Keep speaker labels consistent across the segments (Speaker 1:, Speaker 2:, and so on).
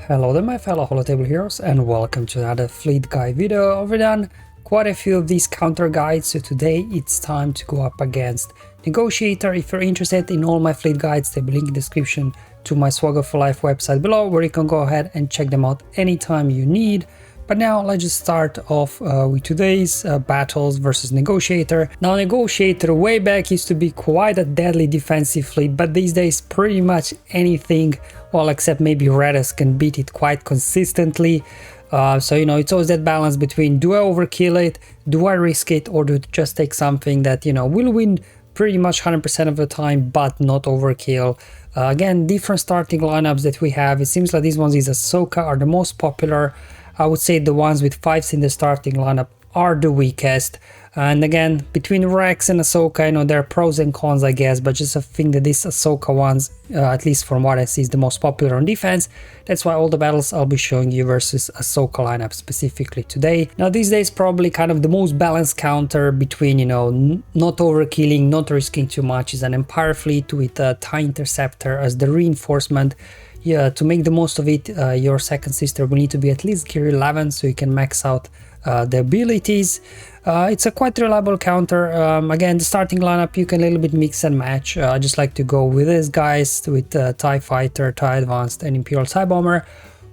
Speaker 1: Hello there my fellow holotable heroes and welcome to another fleet guide video. I've done quite a few of these counter guides, so today it's time to go up against Negotiator. If you're interested in all my fleet guides, there'll be a link in the description to my SWGOH for Life website below, where you can go ahead and check them out anytime you need. But now let's just start off with today's battles versus Negotiator. Now Negotiator way back used to be quite a deadly defensive fleet, but these days pretty much anything, well except maybe Raddus, can beat it quite consistently. So you know, it's always that balance between do I overkill it, do I risk it, or do I just take something that, you know, will win pretty much 100% of the time but not overkill. Again, different starting lineups that we have. It seems like these ones is Ahsoka are the most popular. I would say the ones with 5s in the starting lineup are the weakest. And again, between Rex and Ahsoka, you know, there are pros and cons, I guess, but just I think that this Ahsoka ones, at least from what I see, is the most popular on defense. That's why all the battles I'll be showing you versus Ahsoka lineup specifically today. Now these days probably kind of the most balanced counter between, you know, not overkilling, not risking too much is an Empire fleet with a TIE Interceptor as the reinforcement. Yeah, to make the most of it, your second sister will need to be at least gear 11 so you can max out the abilities. It's a quite reliable counter. Again, the starting lineup you can a little bit mix and match. I just like to go with these guys with TIE Fighter, TIE Advanced and Imperial TIE Bomber.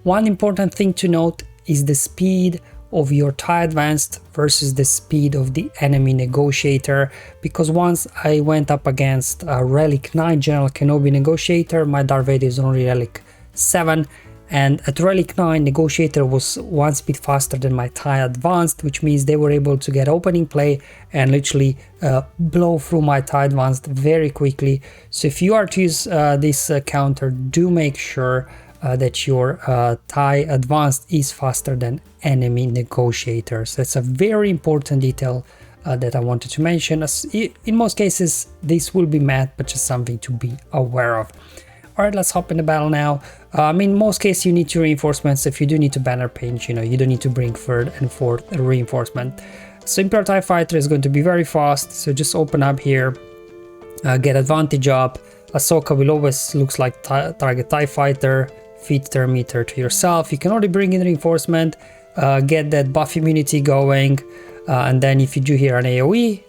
Speaker 1: One important thing to note is the speed of your TIE Advanced versus the speed of the enemy Negotiator, because once I went up against a Relic 9 General Kenobi Negotiator, my Darth Vader is only Relic 7, and at Relic 9 Negotiator was 1 speed faster than my TIE Advanced, which means they were able to get opening play and literally blow through my TIE Advanced very quickly. So if you are to use this counter, do make sure that your TIE Advanced is faster than enemy Negotiators. That's a very important detail that I wanted to mention. As in most cases this will be met, but just something to be aware of. Alright, let's hop in the battle now. In most cases you need 2 reinforcements. If you do need to banner pinch, you know, you don't need to bring 3rd and 4th reinforcement. So Imperial TIE Fighter is going to be very fast, so just open up here, get advantage up. Ahsoka will always looks like target TIE Fighter, feed thermometer to yourself. You can already bring in reinforcement, get that buff immunity going, and then if you do here an AoE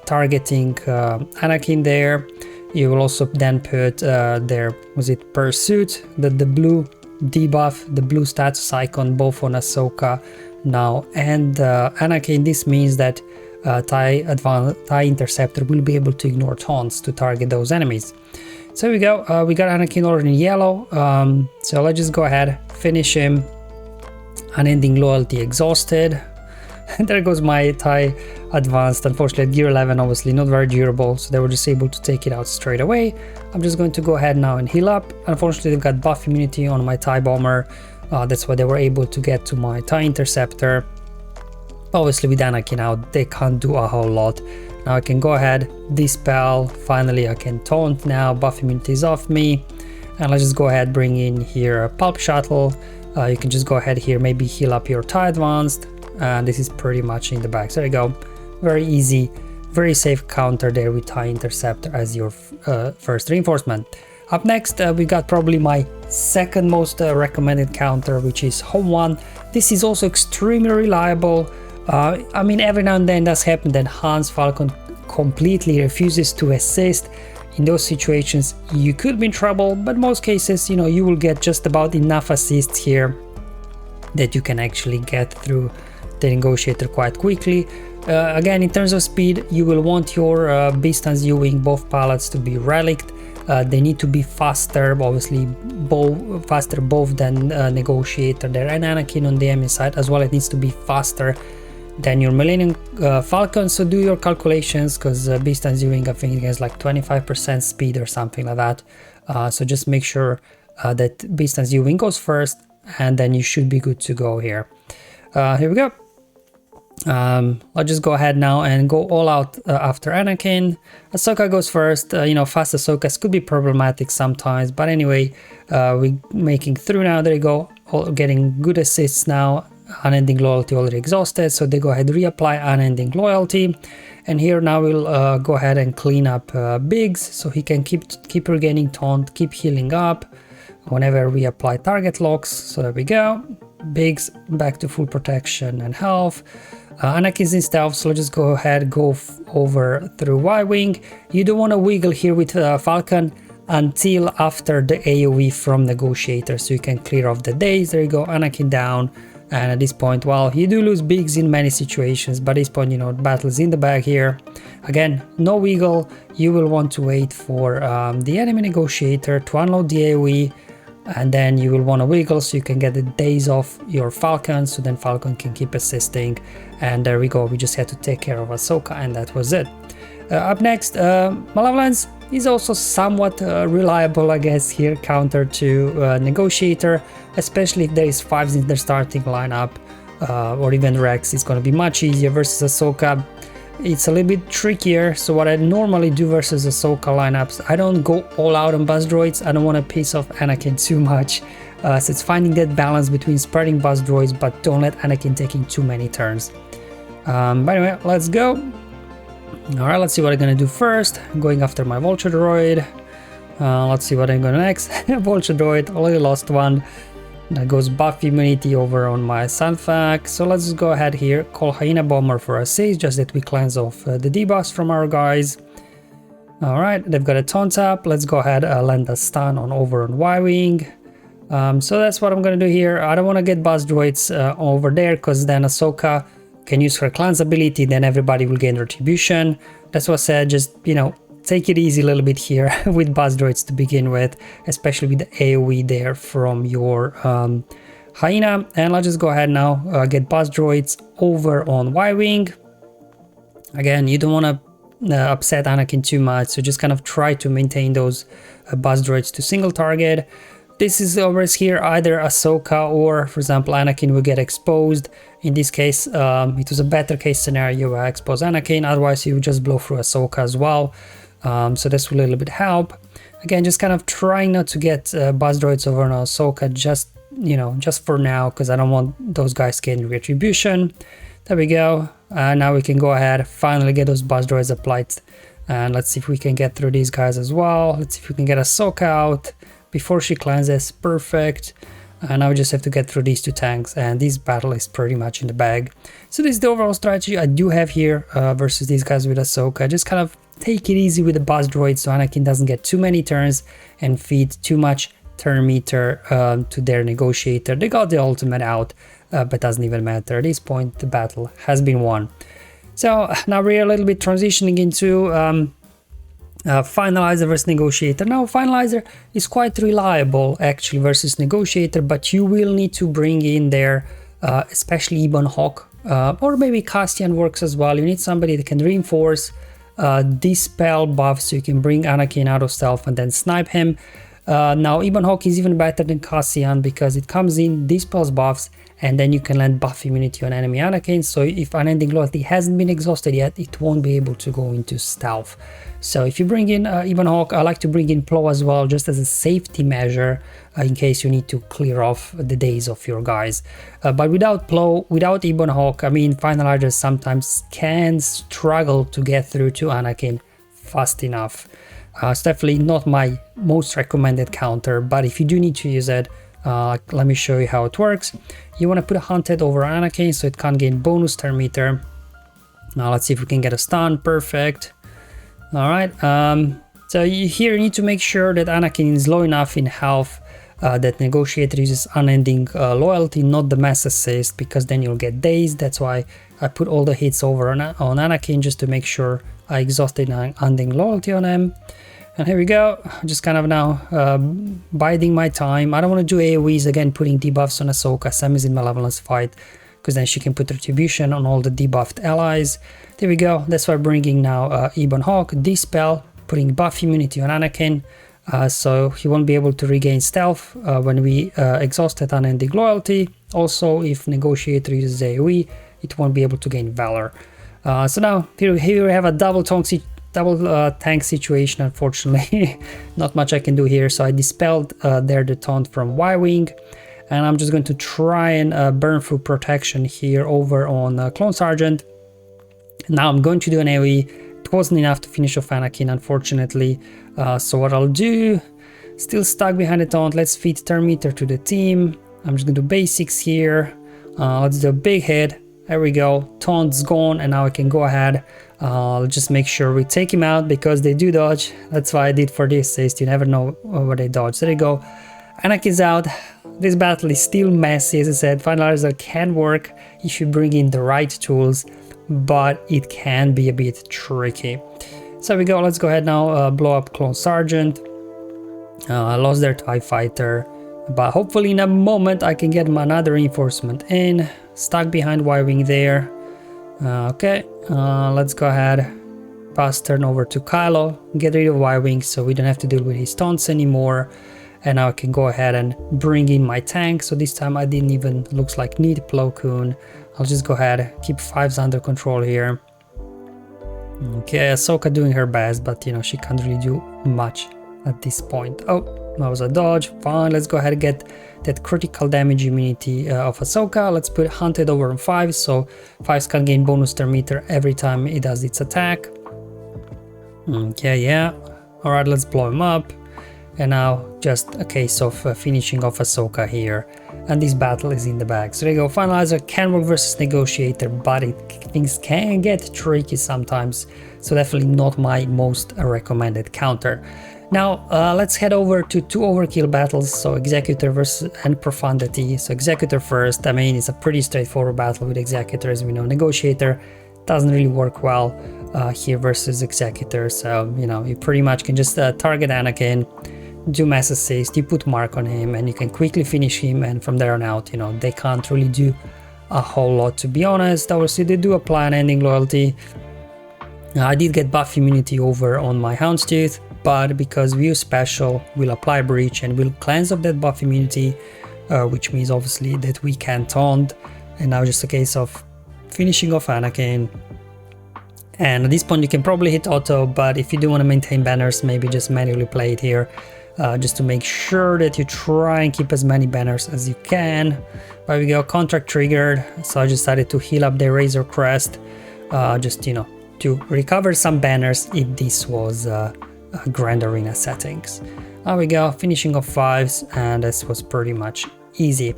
Speaker 1: targeting Anakin there, you will also then put their, was it Pursuit, the blue debuff, the blue status icon both on Ahsoka now and Anakin. This means that TIE Interceptor will be able to ignore taunts to target those enemies. So here we go, we got Anakin already in yellow, so let's just go ahead, finish him. Unending Loyalty exhausted. And there goes my TIE Advanced. Unfortunately, gear 11 obviously not very durable, so they were just able to take it out straight away. I'm just going to go ahead now and heal up. Unfortunately, they've got buff immunity on my TIE Bomber. That's why they were able to get to my TIE Interceptor. Obviously, with Anakin out, they can't do a whole lot. Now I can go ahead, dispel. Finally, I can taunt now. Buff immunity is off me. And let's just go ahead, bring in here a Pulp Shuttle. You can just go ahead here, maybe heal up your TIE Advanced. And this is pretty much in the back. So there you go. Very easy, very safe counter there with TIE Interceptor as your first reinforcement. Up next, we got probably my second most recommended counter, which is Home 1. This is also extremely reliable. I mean, every now and then does happen that Hans Falcon completely refuses to assist. In those situations, you could be in trouble, but most cases, you know, you will get just about enough assists here that you can actually get through the Negotiator quite quickly. Again, in terms of speed, you will want your Beast and U-Wing, both pilots, to be relicked. They need to be faster, obviously faster both than Negotiator there and Anakin on the enemy side as well. It needs to be faster than your Millennium Falcon, so do your calculations, because Beast and U-Wing, I think it has like 25% speed or something like that. So just make sure that Beast and U-Wing goes first, and then you should be good to go here. Here we go. I'll just go ahead now and go all out after Anakin. Ahsoka goes first. You know, fast Ahsokas could be problematic sometimes, but anyway, we're making through now. There you go, getting good assists now. Unending Loyalty already exhausted, so they go ahead, reapply Unending Loyalty, and here now we'll go ahead and clean up Biggs, so he can keep regaining taunt, keep healing up. whenever we apply target locks. So there we go. Biggs back to full protection and health. Anakin's in stealth, so let's just go ahead, go over through Y-Wing. You don't want to wiggle here with Falcon until after the AoE from Negotiator, so you can clear off the days. There you go, Anakin down. And at this point, well, you do lose Biggs in many situations, but at this point, you know, battle is in the bag here. Again, no wiggle. You will want to wait for the enemy Negotiator to unload the AoE, and then you will want to wiggle so you can get the days off your Falcon, so then Falcon can keep assisting. And there we go, we just had to take care of Ahsoka, and that was it. Up next, Malevolence is also somewhat reliable, I guess, here, counter to Negotiator, especially if there is 5s in their starting lineup, or even Rex. It's going to be much easier versus Ahsoka. It's a little bit trickier, so what I normally do versus Ahsoka lineups, I don't go all out on buzz droids. I don't want to piss off Anakin too much, so it's finding that balance between spreading buzz droids, but don't let Anakin taking too many turns. But anyway, let's go. Alright, let's see what I'm gonna do first. I'm going after my Vulture droid. Let's see what I'm gonna next. Vulture droid, already lost one. That goes buff immunity over on my Sanfak. So let's just go ahead here, call Hyena Bomber for assist, just that we cleanse off the debuffs from our guys. Alright, they've got a taunt up. Let's go ahead land a stun on over on Y-Wing. So that's what I'm gonna do here. I don't want to get buzz droids over there, because then Ahsoka can use her cleanse ability, then everybody will gain retribution. That's what I said, just, you know, take it easy a little bit here with buzz droids to begin with, especially with the AoE there from your Hyena. And let's just go ahead now, get buzz droids over on Y-Wing. Again, you don't want to upset Anakin too much, so just kind of try to maintain those buzz droids to single target. This is always here, either Ahsoka or, for example, Anakin will get exposed. In this case, it was a better case scenario where I expose Anakin, otherwise you would just blow through Ahsoka as well. So this will a little bit help. Again, just kind of trying not to get buzz droids over on Ahsoka, just, you know, just for now, because I don't want those guys getting retribution. There we go. Now we can go ahead, finally get those buzz droids applied. And let's see if we can get through these guys as well. Let's see if we can get Ahsoka out before she cleanses. Perfect. And now we just have to get through these two tanks, and this battle is pretty much in the bag. So this is the overall strategy I do have here versus these guys with Ahsoka. Just kind of take it easy with the buzz droid so Anakin doesn't get too many turns and feed too much turn meter to their Negotiator. They got the ultimate out, but doesn't even matter. At this point, the battle has been won. So now we're a little bit transitioning into Finalizer versus Negotiator. Now Finalizer is quite reliable actually versus Negotiator, but you will need to bring in there especially Ebon Hawk, or maybe Cassian works as well. You need somebody that can reinforce dispel buff, so you can bring Anakin out of stealth and then snipe him. Now Ebon Hawk is even better than Cassian because it comes in, dispels buffs, and then you can land buff immunity on enemy Anakin. So if unending loyalty hasn't been exhausted yet, it won't be able to go into stealth. So if you bring in Ebon Hawk, I like to bring in Plo as well, just as a safety measure in case you need to clear off the days of your guys. But without Plo, without Ebon Hawk, I mean, Finalizers sometimes can struggle to get through to Anakin fast enough. It's definitely not my most recommended counter, but if you do need to use it, let me show you how it works. You want to put a Hunted over Anakin so it can't gain bonus turn meter. Now let's see if we can get a stun. Perfect. Alright, so here you need to make sure that Anakin is low enough in health that Negotiator uses unending loyalty, not the mass assist, because then you'll get dazed. That's why I put all the hits over on Anakin, just to make sure I exhausted unending loyalty on him. And here we go, just kind of now biding my time. I don't want to do AoEs again, putting debuffs on Ahsoka. Sam is in Malevolence fight, because then she can put retribution on all the debuffed allies. There we go, that's why I'm bringing now Ebon Hawk, Dispel, putting buff immunity on Anakin, so he won't be able to regain stealth when we exhausted unending loyalty. Also, if Negotiator uses AoE, it won't be able to gain Valor. So now, here we have a double tank situation, unfortunately. Not much I can do here, so I dispelled there the taunt from Y-Wing. And I'm just going to try and burn through protection here over on Clone Sergeant. Now I'm going to do an AoE. It wasn't enough to finish off Anakin, unfortunately. So what I'll do, Still stuck behind the taunt. Let's feed turn meter to the team. I'm just gonna do basics here. Let's do a big hit. There we go. Taunt's gone, and now I can go ahead. Let's just make sure we take him out because they do dodge. That's why I did for the assist. You never know where they dodge. There you go. Anakin's out. This battle is still messy. As I said, Finalizer can work if you bring in the right tools, but it can be a bit tricky. So we go. Let's go ahead now. Blow up Clone Sergeant. I lost their TIE Fighter, but hopefully in a moment I can get another reinforcement in. Stuck behind Y-Wing there. Okay, let's go ahead. Pass turn over to Kylo. Get rid of Y-Wing so we don't have to deal with his taunts anymore. And now I can go ahead and bring in my tank. So this time I didn't even, looks like, need Plo Koon. I'll just go ahead, keep 5s under control here. Okay, Ahsoka doing her best, but you know, she can't really do much at this point. Oh, that was a dodge. Fine, let's go ahead and get that critical damage immunity of Ahsoka. Let's put Hunted over on 5, so 5s can gain bonus turn meter every time it does its attack. Okay, yeah. Alright, let's blow him up. And now just a case of finishing off Ahsoka here. And this battle is in the bag. So there you go. Finalizer can work versus Negotiator, but things can get tricky sometimes. So definitely not my most recommended counter. Now let's head over to 2 overkill battles. So Executor versus and Profundity. So Executor first. I mean, it's a pretty straightforward battle with Executor, as we know. Negotiator doesn't really work well here versus Executor. So you know, you pretty much can just target Anakin, do mass assist, you put mark on him, and you can quickly finish him, and from there on out, you know, they can't really do a whole lot, to be honest. Obviously they do apply an ending loyalty. I did get buff immunity over on my Houndstooth, but because View Special will apply breach and will cleanse of that buff immunity, which means obviously that we can taunt, and now just a case of finishing off Anakin. And at this point you can probably hit auto, but if you do want to maintain banners, maybe just manually play it here. Just to make sure that you try and keep as many banners as you can. There we go, contract triggered, so I decided to heal up the Razor Crest, just, you know, to recover some banners if this was Grand Arena settings. There we go, finishing off 5s, and this was pretty much easy.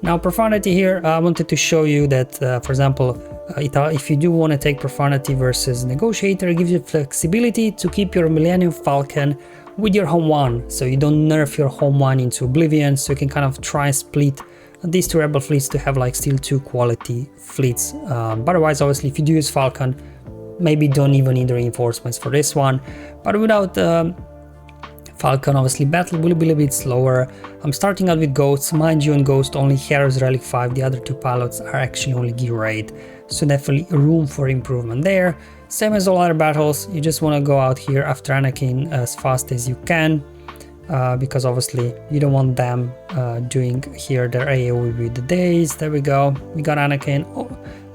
Speaker 1: Now Profundity here, I wanted to show you that, for example, if you do want to take Profundity versus Negotiator, it gives you flexibility to keep your Millennium Falcon with your home one, so you don't nerf your home one into oblivion, so you can kind of try and split these 2 rebel fleets to have like still 2 quality fleets. But otherwise, obviously, if you do use Falcon, maybe don't even need the reinforcements for this one. But without Falcon, obviously battle will be a bit slower. I'm starting out with Ghosts. Mind you, on Ghost only Heroes Relic 5, the other 2 pilots are actually only Gear 8, so definitely room for improvement there. Same as all other battles, you just want to go out here after Anakin as fast as you can, because obviously you don't want them doing here their AoE with the days. There we go, we got Anakin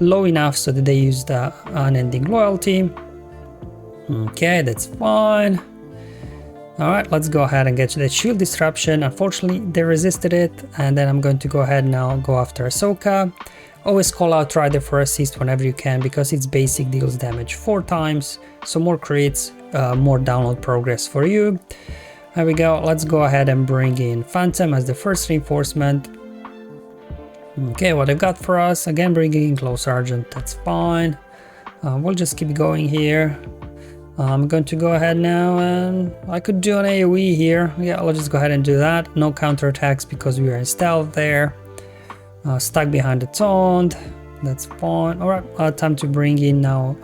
Speaker 1: low enough so that they used unending loyalty. Okay, that's fine. Alright, let's go ahead and get that shield disruption. Unfortunately, they resisted it, and then I'm going to go ahead now, go after Ahsoka. Always call out Rider for assist whenever you can, because its basic deals damage 4 times, so more crits, more download progress for you. There we go, let's go ahead and bring in Phantom as the first reinforcement. Okay, what I've got for us, again bringing in Clone Sergeant, that's fine. We'll just keep going here. I'm going to go ahead now, and I could do an AoE here. Yeah, I'll just go ahead and do that. No counterattacks because we are in stealth there. Stuck behind the taunt, that's fine. Alright, time to bring in now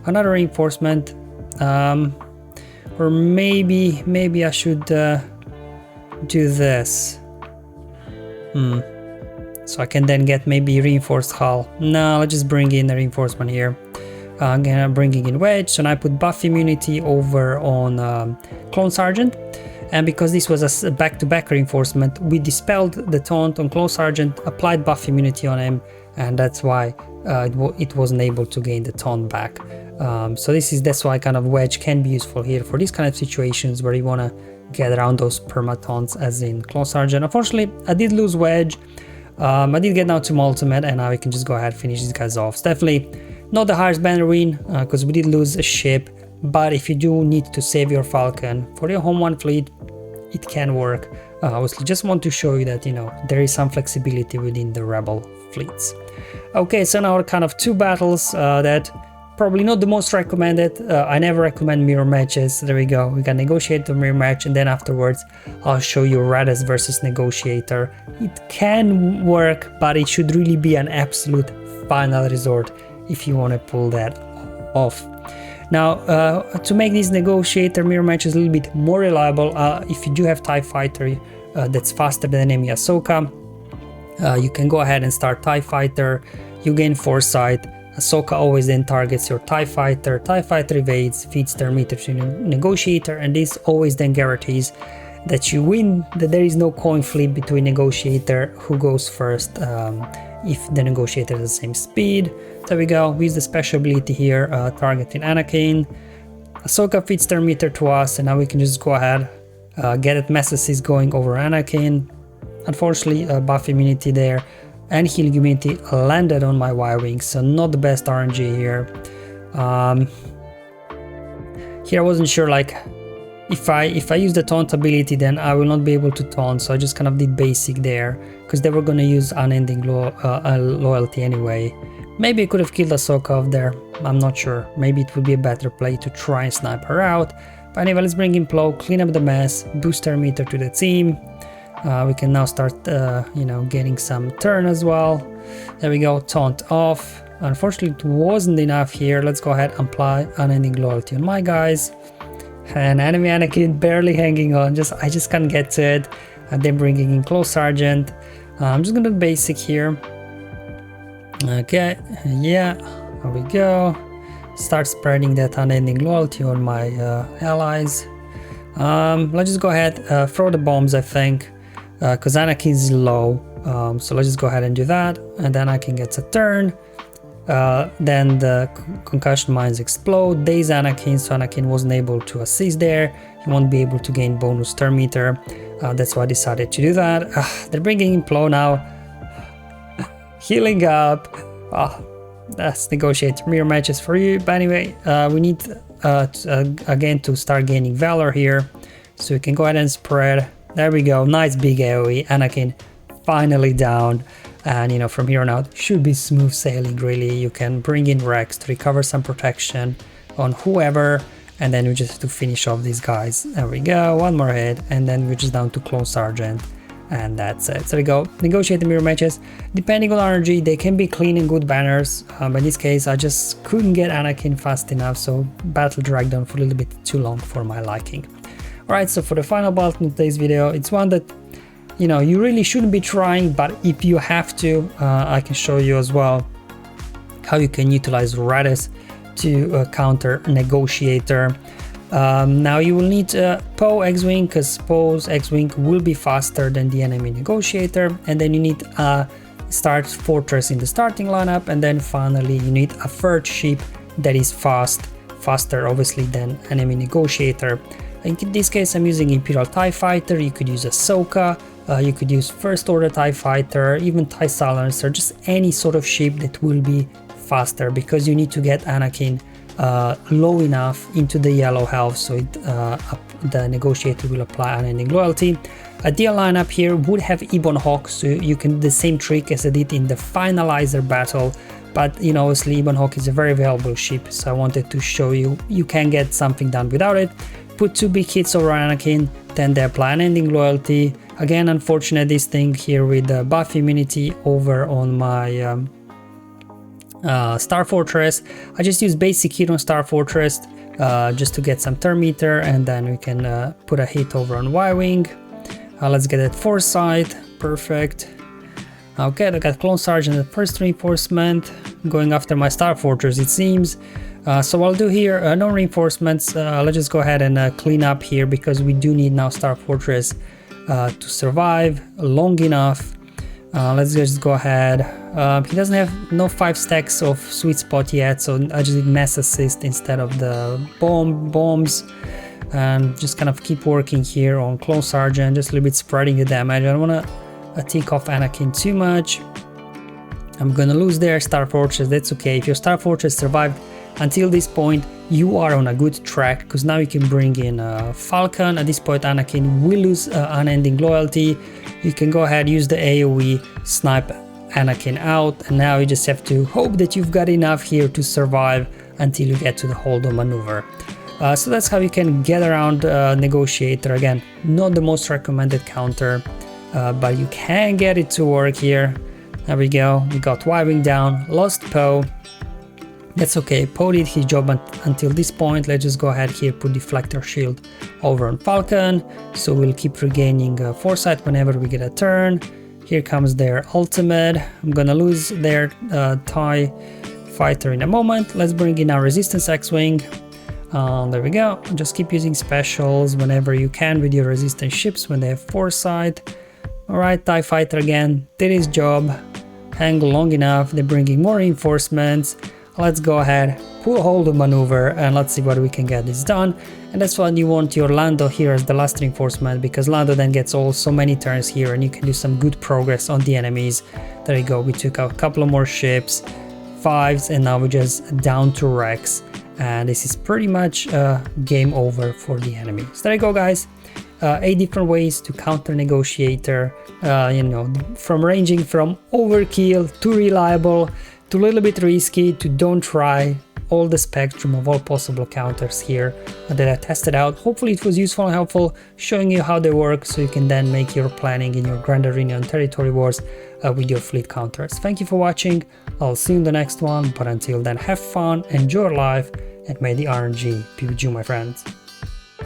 Speaker 1: another reinforcement. Or maybe I should do this. So I can then get maybe reinforced hull. No, let's just bring in a reinforcement here. Again, I'm bringing in Wedge, so now I put buff immunity over on Clone Sergeant. And because this was a back-to-back reinforcement, we dispelled the taunt on Clone Sergeant, applied buff immunity on him, and that's why it wasn't able to gain the taunt back. So that's why kind of Wedge can be useful here for these kind of situations where you want to get around those perma taunts, as in Clone Sergeant. Unfortunately, I did lose Wedge. I did get now to my ultimate, and now we can just go ahead and finish these guys off. It's definitely not the highest banner win, because we did lose a ship, but if you do need to save your Falcon for your home one fleet, it can work. Obviously, just want to show you that, you know, there is some flexibility within the rebel fleets. Okay, so now kind of two battles that probably not the most recommended. I never recommend mirror matches. There we go. We got Negotiator mirror match, and then afterwards I'll show you Raddus versus Negotiator. It can work, but it should really be an absolute final resort if you want to pull that off. Now, to make these Negotiator mirror matches a little bit more reliable, if you do have TIE Fighter that's faster than enemy Ahsoka, you can go ahead and start TIE Fighter. You gain foresight. Ahsoka always then targets your TIE Fighter evades, feeds their meter to Negotiator, and this always then guarantees that you win, that there is no coin flip between Negotiator who goes first if the Negotiator is the same speed. There we go, we use the special ability here, targeting Anakin. Ahsoka feeds their meter to us, and now we can just go ahead, get it messages going over Anakin. Unfortunately, buff immunity there and healing immunity landed on my Y-Wing, so not the best RNG here. Here I wasn't sure, like, if I use the taunt ability, then I will not be able to taunt, so I just kind of did basic there, because they were going to use unending loyalty anyway. Maybe I could have killed Ahsoka off there, I'm not sure. Maybe it would be a better play to try and snipe her out. But anyway, let's bring in Plo, clean up the mess, boost her meter to the team. We can now start, you know, getting some turn as well. There we go, taunt off. Unfortunately, it wasn't enough here. Let's go ahead and apply unending loyalty on my guys. And enemy Anakin barely hanging on. I just can't get to it. And then bringing in Close Sergeant. I'm just gonna do basic here. Okay, yeah, there we go. Start spreading that unending loyalty on my allies. Let's just go ahead, throw the bombs, I think. Because Anakin is low, so let's just go ahead and do that, and then I can get a turn. Then the concussion mines explode, daze Anakin, so Anakin wasn't able to assist there. He won't be able to gain bonus turn meter. That's why I decided to do that. They're bringing in Plo now. Healing up. That's Negotiator mirror matches for you. But anyway, we need again to start gaining valor here, so we can go ahead and spread. There we go, nice big AoE, Anakin finally down, and you know, from here on out should be smooth sailing really. You can bring in Rex to recover some protection on whoever, and then we just have to finish off these guys. There we go, one more hit, and then we're just down to Close Sergeant, and that's it. So there we go, Negotiator mirror matches. Depending on RNG, they can be clean and good banners, but in this case I just couldn't get Anakin fast enough, so battle dragged on for a little bit too long for my liking. Alright, so for the final battle in today's video, it's one that, you know, you really shouldn't be trying, but if you have to, I can show you as well how you can utilize Raddus to counter Negotiator. Now you will need Poe X-Wing, because Poe's X-Wing will be faster than the enemy Negotiator, and then you need Star Fortress in the starting lineup, and then finally you need a third ship that is faster obviously than enemy Negotiator. In this case I'm using Imperial TIE Fighter. You could use Ahsoka, you could use First Order TIE Fighter, even TIE Silencer, just any sort of ship that will be faster, because you need to get Anakin low enough into the yellow health, so the Negotiator will apply unending loyalty. Ideal lineup here would have Ebon Hawk, so you can do the same trick as I did in the Finalizer battle, but you know, obviously Ebon Hawk is a very valuable ship, so I wanted to show you can get something done without it. Put two big hits over Anakin, then they apply unending loyalty. Again, unfortunate this thing here with the buff immunity over on my Star Fortress. I just use basic hit on Star Fortress just to get some turn meter, and then we can put a hit over on Y-Wing. Let's get that foresight, perfect. Okay, I got Clone Sergeant, the first reinforcement, going after my Star Fortress it seems. So I'll do here no reinforcements. Let's just go ahead and clean up here, because we do need now Star Fortress to survive long enough. Let's just go ahead. He doesn't have no 5 stacks of sweet spot yet, so I just did mass assist instead of the bombs, and just kind of keep working here on Clone Sergeant, just a little bit spreading the damage. I don't want to tick off Anakin too much. I'm gonna lose their Star Fortress, that's okay. If your Star Fortress survived until this point, you are on a good track, because now you can bring in Falcon. At this point Anakin will lose unending loyalty. You can go ahead, use the AoE, snipe Anakin out, and now you just have to hope that you've got enough here to survive until you get to the hold on maneuver. So that's how you can get around Negotiator. Again, not the most recommended counter, but you can get it to work here. There we go, we got Wiping Down, lost Poe. That's okay, Poe did his job until this point. Let's just go ahead here, put Deflector Shield over on Falcon, so we'll keep regaining Foresight whenever we get a turn. Here comes their ultimate. I'm gonna lose their TIE fighter in a moment. Let's bring in our Resistance X-Wing. There we go, just keep using specials whenever you can with your Resistance ships when they have Foresight. Alright, TIE fighter again, did his job. Hang long enough, they're bringing more reinforcements. Let's go ahead, pull hold of maneuver, and let's see what we can get this done. And that's why you want your Lando here as the last reinforcement, because Lando then gets so many turns here and you can do some good progress on the enemies. There you go, we took out a couple of more ships, 5s, and now we're just down to Rex. And this is pretty much game over for the enemy. So there you go, guys. 8 different ways to counter Negotiator, you know, from ranging from overkill to reliable to a little bit risky to don't try. All the spectrum of all possible counters here that I tested out. Hopefully it was useful and helpful, showing you how they work, so you can then make your planning in your Grand Arena and Territory Wars with your fleet counters. Thank you for watching, I'll see you in the next one, but until then, have fun, enjoy life, and may the RNG be with you, my friends.